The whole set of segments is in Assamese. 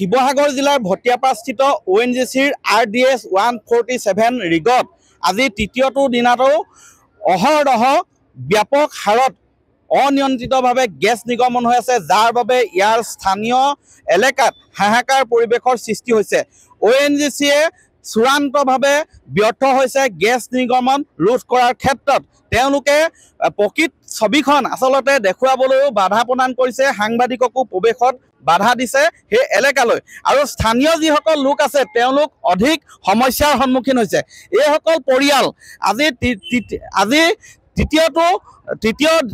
শিৱসাগৰ জিলাৰ ভটিয়াপাৰাস্থিত ONGCৰ RDS 147 ৰিগত আজি তৃতীয়টো দিনাতো অহৰহ ব্যাপক হাৰত অনিয়ন্ত্ৰিতভাৱে গেছ নিৰ্গমন হৈ আছে, যাৰ বাবে ইয়াৰ স্থানীয় এলেকাত হাহাকাৰ পৰিৱেশৰ সৃষ্টি হৈছে। ONGCয়ে চূড়ান্তভাৱে ব্যৰ্থ হৈছে গেছ নিৰ্গমন ৰোধ কৰাৰ ক্ষেত্ৰত। তেওঁলোকে প্ৰকৃত ছবিখন আচলতে দেখুৱাবলৈও বাধা প্ৰদান কৰিছে, সাংবাদিককো প্ৰৱেশত বাধা দিছে সেই এলেকালৈ। আৰু স্থানীয় যিসকল লোক আছে তেওঁলোক অধিক সমস্যাৰ সন্মুখীন হৈছে। এইসকল পৰিয়াল আজি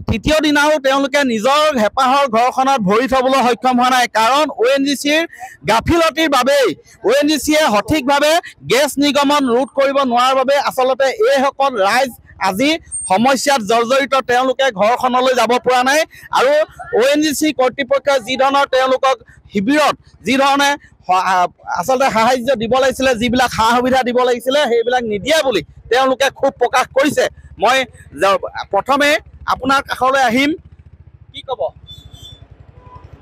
তৃতীয় দিনাও তেওঁলোকে নিজৰ হেঁপাহৰ ঘৰখনত ভৰি থবলৈ সক্ষম হোৱা নাই, কাৰণ ONGCৰ গাফিলতিৰ বাবেই ONGCয়ে সঠিকভাৱে গেছ নিৰ্গমন ৰোধ কৰিব নোৱাৰাৰ বাবে আচলতে এইসকল ৰাইজ আজি সমস্যাত জৰ্জৰিত। তেওঁলোকে ঘৰখনলৈ যাব পৰা নাই আৰু ONGC কৰ্তৃপক্ষই যি ধৰণৰ তেওঁলোকক শিবিৰত যি ধৰণে আচলতে সাহায্য দিব লাগিছিলে, যিবিলাক সা সুবিধা দিব লাগিছিলে সেইবিলাক নিদিয়ে বুলি তেওঁলোকে খুব প্ৰকাশ কৰিছে। মই প্ৰথমে আপোনাৰ কাষলৈ আহিম,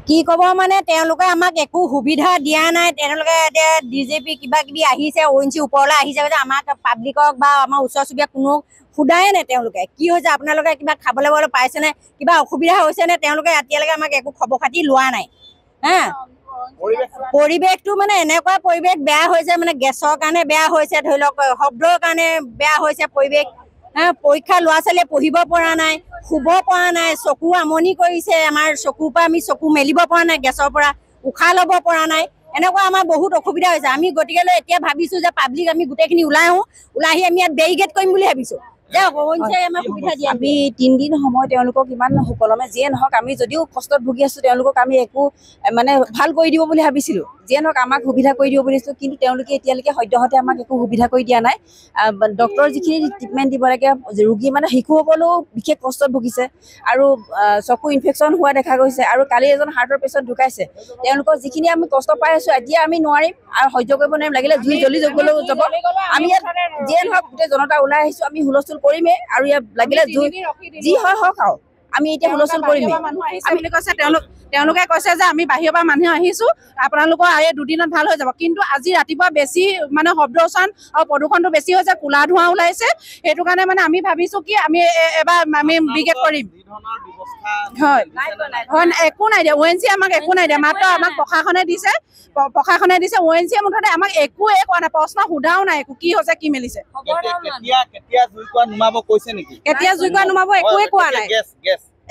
কি ক'ব মানে তেওঁলোকে আমাক একো সুবিধা দিয়া নাই। তেওঁলোকে এতিয়া DJP কিবা কিবি আহিছে, ONGC ওপৰলৈ আহিছে, আমাক পাব্লিকক বা আমাৰ ওচৰ চুবুৰীয়া কোনো সোধাই নাই। তেওঁলোকে কি হৈছে, আপোনালোকে কিবা খাবলৈ ববলৈ পাইছেনে, কিবা অসুবিধা হৈছেনে, তেওঁলোকে এতিয়ালৈকে আমাক একো খবৰ খাতি লোৱা নাই। পৰিৱেশটো মানে এনেকুৱা পৰিৱেশ বেয়া হৈছে, মানে গেছৰ কাৰণে বেয়া হৈছে, ধৰি লওক শব্দৰ কাৰণে বেয়া হৈছে পৰিৱেশ। পৰীক্ষা ল'ৰা ছোৱালীয়ে পঢ়িব পৰা নাই, শুব পৰা নাই, চকু আমনি কৰিছে, আমাৰ চকুৰ পৰা আমি চকু মেলিব পৰা নাই, গেছৰ পৰা উশাহ ল'ব পৰা নাই, এনেকুৱা আমাৰ বহুত অসুবিধা হৈছে। আমি গতিকেলৈ এতিয়া ভাবিছোঁ যে পাব্লিক আমি গোটেইখিনি ওলাই আহোঁ, ওলাই আহি আমি ইয়াত বেৰিকেড কৰিম বুলি ভাবিছোঁ। আমি 3 দিন সময় তেওঁলোকক ইমান সুকলমে যিয়ে নহওক, আমি যদিও কষ্টত ভুগি আছোঁ তেওঁলোকক আমি একো মানে ভাল কৰি দিব বুলি ভাবিছিলোঁ, যিয়ে নহওক আমাক সুবিধা কৰি দিব বুলিছোঁ, কিন্তু তেওঁলোকে এতিয়ালৈকে সদ্যহতে আমাক একো সুবিধা কৰি দিয়া নাই। ডক্টৰ যিখিনি ট্ৰিটমেণ্ট দিব লাগে, ৰোগী মানে শিশুসকলেও বিশেষ কষ্টত ভুগিছে আৰু চকু ইনফেকশ্যন হোৱা দেখা গৈছে। আৰু কালি এজন হাৰ্টৰ পেচেণ্ট ঢুকাইছে। তেওঁলোকৰ যিখিনি আমি কষ্ট পাই আছোঁ, এতিয়া আমি নোৱাৰিম আৰু সহ্য কৰিব নোৱাৰিম, লাগিলে জুই জ্বলি যাবলৈ যাব। আমি ইয়াত যিয়ে নহওক গোটেই জনতা ওলাই আহিছোঁ, আমি হুলস্থুল কৰিমেই আৰু ইয়াত লাগিলে যি হয় হওক আৰু আমি এতিয়া হুলস্থুল কৰিমেই বুলি কৈছে। তেওঁলোকে কৈছে যে আমি বাহিৰৰ পৰা মানুহ আহিছোঁ, আপোনালোকৰ এই 2 দিনত ভাল হৈ যাব। কিন্তু আজি ৰাতিপুৱা বেছি মানে শব্দ উচ্চাৰণ আৰু প্ৰদূষণটো বেছি হৈছে, ক'লা ধোঁৱা ওলাইছে। সেইটো কাৰণে মানে আমি ভাবিছোঁ কি আমি এবাৰ আমি ব্ৰিগেড কৰিম। হয়, একো নাই দিয়া, ONGC আমাক একো নাই দিয়া, মাত্ৰ আমাক প্ৰশাসনে দিছে। ONGCয়ে মুঠতে আমাক একোৱে কোৱা নাই, প্ৰশ্ন সোধাও নাই একো, কি হৈছে কি মেলিছে, কেতিয়া জুইকুৰা নুমাব কৈছে নেকি? কেতিয়া জুইকুৰা নুমাব একোৱে কোৱা নাই,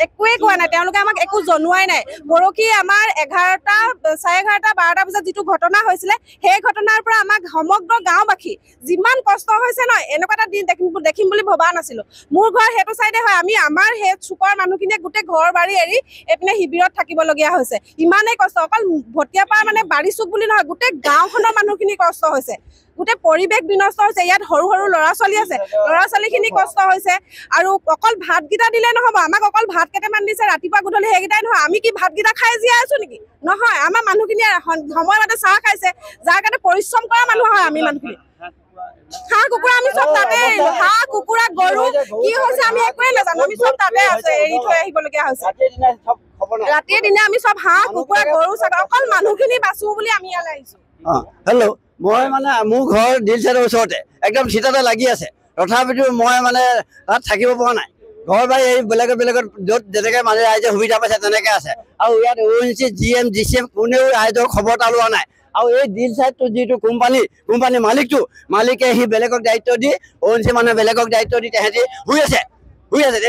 একোৱে কোৱা নাই। তেওঁলোকে আমাক একো জনোৱাই নাই। পৰহি আমাৰ 11টা, 11:30, 12টা বজাত যিটো ঘটনা হৈছিলে, সেই ঘটনাৰ পৰা আমাক সমগ্ৰ গাঁওবাসী যিমান কষ্ট হৈছে ন, এনেকুৱা এটা দিন দেখিম বুলি ভবা নাছিলোঁ। মোৰ ঘৰ সেইটো চাইডে হয়, আমি আমাৰ সেই চুকৰ মানুহখিনিয়ে গোটেই ঘৰ বাৰী এৰি এইপিনে শিবিৰত থাকিবলগীয়া হৈছে। ইমানেই কষ্ট, অকল ভটিয়াপাৰা মানে বাৰী চুক বুলি নহয়, গোটেই গাঁওখনৰ মানুহখিনি কষ্ট হৈছে, গোটেই পৰিৱেশ বিনষ্ট হৈছে। ইয়াত সৰু সৰু ল'ৰা ছোৱালী আছে, ল'ৰা ছোৱালীখিনি কষ্ট হৈছে। আৰু অকল ভাতকেইটা দিলে নহ'ব, আমাক অকল ভাত কেইটামান দিছে ৰাতিপুৱা গধূলি, সেইকেইটাই নহয়। আমি কি ভাতকেইটা খাই জীয়াই আছোঁ নেকি? নহয়, আমাৰ মানুহখিনিয়ে সময়মতে চাহ খাইছে, যাৰ কাৰণে পৰিশ্ৰম কৰা মানুহ হয় আমি মানুহখিনি। হাঁহ কুকুৰা আমি চব তাতে, হাঁহ কুকুৰা গৰু কি হৈছে আমি একোৱে নাজানো, আমি চব তাতে আছে, এৰি থৈ আহিবলগীয়া হৈছে। ৰাতিয়ে দিনে আমি চব হাঁহ কুকুৰা গৰু ছাগলী, অকল মানুহখিনি বাচো বুলি আমি ইয়ালৈ আহিছোঁ। হেল্ল', মই মানে মোৰ ঘৰ দিলচাইডৰ ওচৰতে, একদম চিতাতে লাগি আছে। তথাপিতো মই মানে তাত থাকিব পৰা নাই। ঘৰ বাৰী এই বেলেগত য'ত যেনেকৈ মানে ৰাইজে সুবিধা পাইছে তেনেকৈ আছে। আৰু ইয়াত ONGC GM DCM কোনেও ৰাইজৰ খবৰ এটা লোৱা নাই। আৰু এই দিলচাইডটো যিটো কোম্পানী মালিকে সি বেলেগক দায়িত্ব দি, ONGC মানুহে বেলেগক দায়িত্ব দি তেহেঁতি শুই আছে।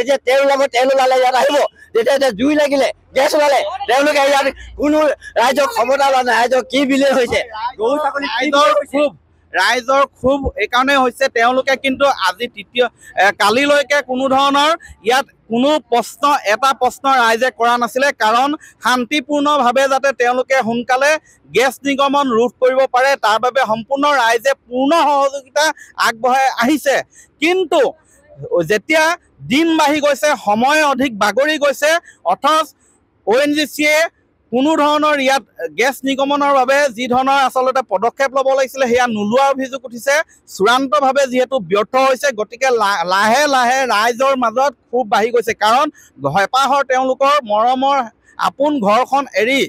এতিয়া তেল ওলালে ইয়াত আহিব, যেতিয়া জুই লাগিলে, গেছ ওলালে, তেওঁলোকে ইয়াত কোনো ৰাইজক খবৰ এটা লোৱা নাই। ৰাইজৰ কি বিলে হৈছে, গৰু ছাগলী ৰাইজৰ ক্ষোভ এইকাৰণে হৈছে, তেওঁলোকে কিন্তু আজি কালিলৈকে কোনো ধৰণৰ ইয়াত কোনো এটা প্ৰশ্ন ৰাইজে কৰা নাছিলে, কাৰণ শান্তিপূৰ্ণভাৱে যাতে তেওঁলোকে সোনকালে গেছ নিৰ্গমন ৰোধ কৰিব পাৰে তাৰ বাবে সম্পূৰ্ণ ৰাইজে পূৰ্ণ সহযোগিতা আগবঢ়াই আহিছে। কিন্তু যেতিয়া দিন বাঢ়ি গৈছে, সময় অধিক বাগৰি গৈছে, অথচ ONGCয়ে কোনো ধৰণৰ ইয়াত গেছ নিৰ্গমনৰ বাবে যি ধৰণৰ আচলতে পদক্ষেপ ল'ব লাগিছিলে সেয়া নোলোৱাৰ অভিযোগ উঠিছে। চূড়ান্তভাৱে যিহেতু ব্যৰ্থ হৈছে, গতিকে লাহে লাহে ৰাইজৰ মাজত খুব বাঢ়ি গৈছে, কাৰণ হেঁপাহৰ তেওঁলোকৰ মৰমৰ আপোন ঘৰখন এৰি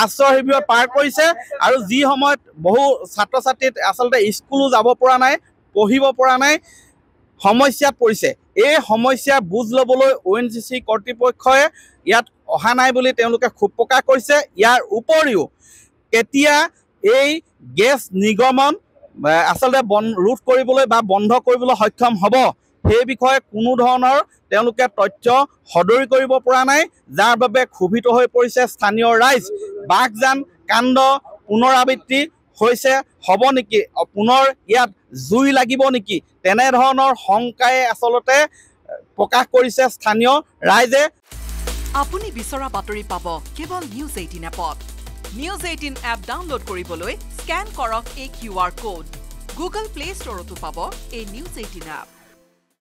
আশ্ৰয় শিবিৰত পাৰ কৰিছে আৰু যি সময়ত বহু ছাত্ৰ ছাত্ৰী আচলতে স্কুলো যাব পৰা নাই, পঢ়িব পৰা নাই, সমস্যাত পৰিছে। এই সমস্যা বুজ ল'বলৈ ONGC কৰ্তৃপক্ষই ইয়াত অহা নাই বুলি তেওঁলোকে ক্ষোভ প্ৰকাশ কৰিছে। ইয়াৰ উপৰিও কেতিয়া এই গেছ নিৰ্গমন আচলতে ৰোধ কৰিবলৈ বা বন্ধ কৰিবলৈ সক্ষম হ'ব সেই বিষয়ে কোনো ধৰণৰ তেওঁলোকে তথ্য সদৰি কৰিব পৰা নাই, যাৰ বাবে ক্ষোভিত হৈ পৰিছে স্থানীয় ৰাইজ। বাঘজান কাণ্ড পুনৰাবৃত্তি হৈছে, হ'ব নেকি, পুনৰ ইয়াত জুই লাগিব নেকি, তেনেধৰণৰ শংকাই আচলতে প্ৰকাশ কৰিছে স্থানীয় ৰাইজে। আপুনি বিচৰা বাতৰি পাব কেৱল নিউজ 18 এপত। নিউজ 18 এপ ডাউনলোড কৰিবলৈ স্কেন কৰক এই QR কোড। গুগল প্লে ষ্টৰতো পাব এই নিউজ 18 এপ।